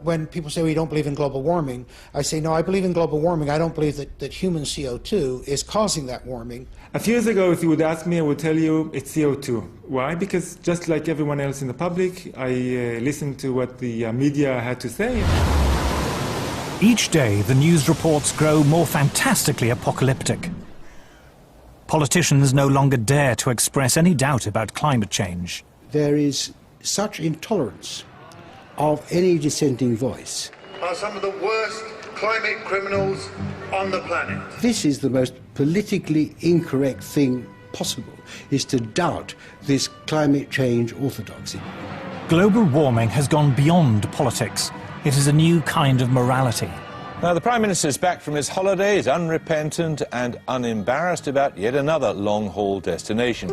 When people say, well, you don't believe in global warming, I say, no, I believe in global warming. I don't believe that human CO2 is causing that warming. A few years ago, if you would ask me, I would tell you it's CO2. Why? Because just like everyone else in the public, I listened to what the media had to say. Each day, the news reports grow more fantastically apocalyptic. Politicians no longer dare to express any doubt about climate change. There is such intolerance of any dissenting voice. Are some of the worst climate criminals on the planet. This is the most politically incorrect thing possible, is to doubt this climate change orthodoxy. Global warming has gone beyond politics. It is a new kind of morality. Now, the Prime Minister's back from his holidays, unrepentant and unembarrassed about yet another long-haul destination.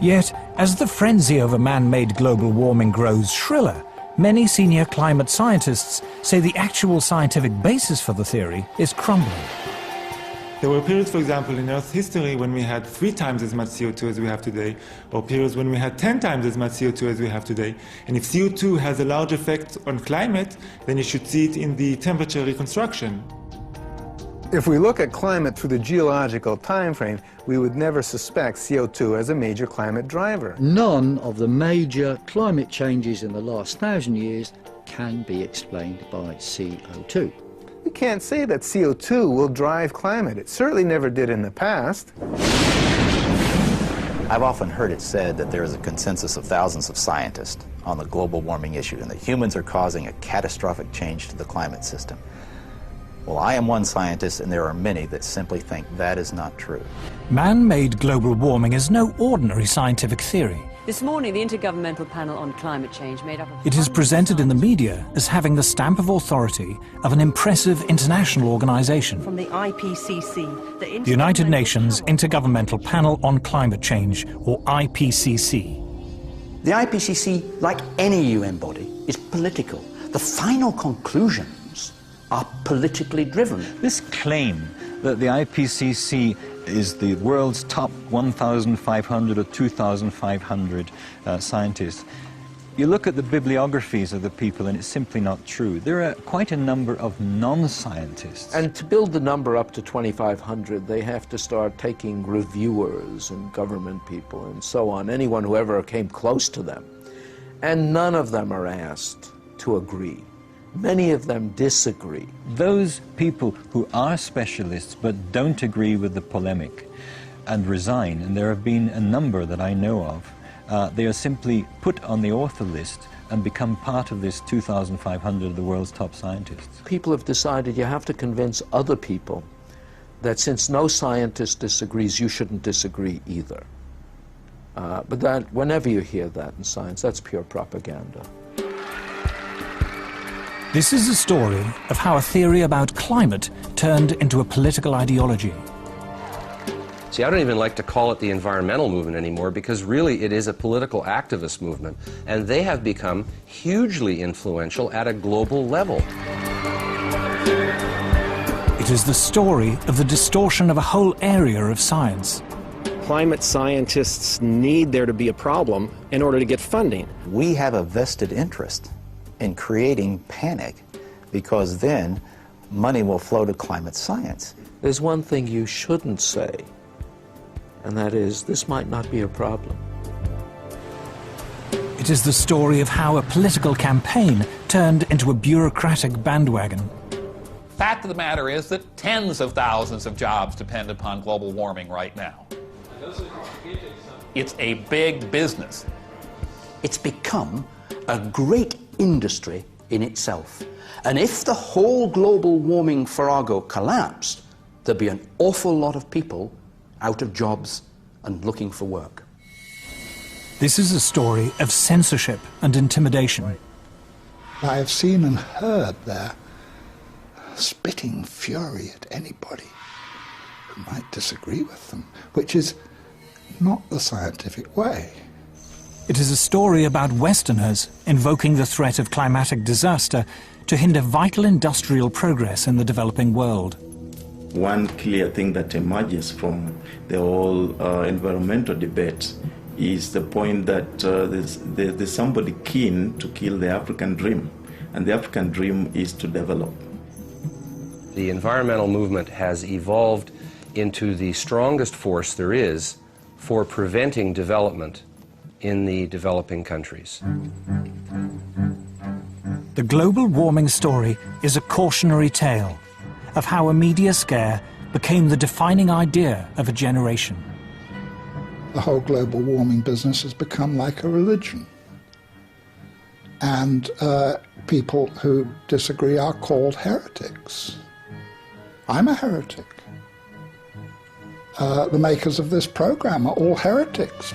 Yet, as the frenzy over man-made global warming grows shriller, many senior climate scientists say the actual scientific basis for the theory is crumbling. There were periods, for example, in Earth's history when we had 3 times as much CO2 as we have today, or periods when we had 10 times as much CO2 as we have today. And if CO2 has a large effect on climate, then you should see it in the temperature reconstruction. If we look at climate through the geological time frame, we would never suspect CO2 as a major climate driver. None of the major climate changes in the last 1,000 years can be explained by CO2. We can't say that CO2 will drive climate. It certainly never did in the past. I've often heard it said that there is a consensus of thousands of scientists on the global warming issue and that humans are causing a catastrophic change to the climate system. Well, I am one scientist, and there are many that simply think that is not true. Man-made global warming is no ordinary scientific theory. This morning, the Intergovernmental Panel on Climate Change made up of... It is presented in the media as having the stamp of authority of an impressive international organization. From the IPCC, the United Nations Intergovernmental Panel on Climate Change, or IPCC. The IPCC, like any UN body, is political. The final conclusions are politically driven. This claim that the IPCC is the world's top 1,500 or 2,500 scientists. You look at the bibliographies of the people and it's simply not true. There are quite a number of non-scientists. And to build the number up to 2,500, they have to start taking reviewers and government people and so on, anyone who ever came close to them. And none of them are asked to agree. Many of them disagree. Those people who are specialists but don't agree with the polemic and resign, and there have been a number that I know of, they are simply put on the author list and become part of this 2,500 of the world's top scientists. People have decided you have to convince other people that since no scientist disagrees, you shouldn't disagree either. But that, whenever you hear that in science, that's pure propaganda. This is a story of how a theory about climate turned into a political ideology. See, I don't even like to call it the environmental movement anymore because really it is a political activist movement, and they have become hugely influential at a global level. It is the story of the distortion of a whole area of science. Climate scientists need there to be a problem in order to get funding. We have a vested interest in creating panic, because then money will flow to climate science. There's one thing you shouldn't say, and that is, this might not be a problem. It is the story of how a political campaign turned into a bureaucratic bandwagon. Fact of the matter is that tens of thousands of jobs depend upon global warming right now. It's a big business. It's become a great industry in itself. And if the whole global warming farrago collapsed, there'd be an awful lot of people out of jobs and looking for work. This is a story of censorship and intimidation. I have seen and heard their spitting fury at anybody who might disagree with them, which is not the scientific way. It is a story about Westerners invoking the threat of climatic disaster to hinder vital industrial progress in the developing world. One clear thing that emerges from the whole environmental debate is the point that there's somebody keen to kill the African dream, and the African dream is to develop. The environmental movement has evolved into the strongest force there is for preventing development in the developing countries. The global warming story is a cautionary tale of how a media scare became the defining idea of a generation. The whole global warming business has become like a religion. And people who disagree are called heretics. I'm a heretic. The makers of this program are all heretics.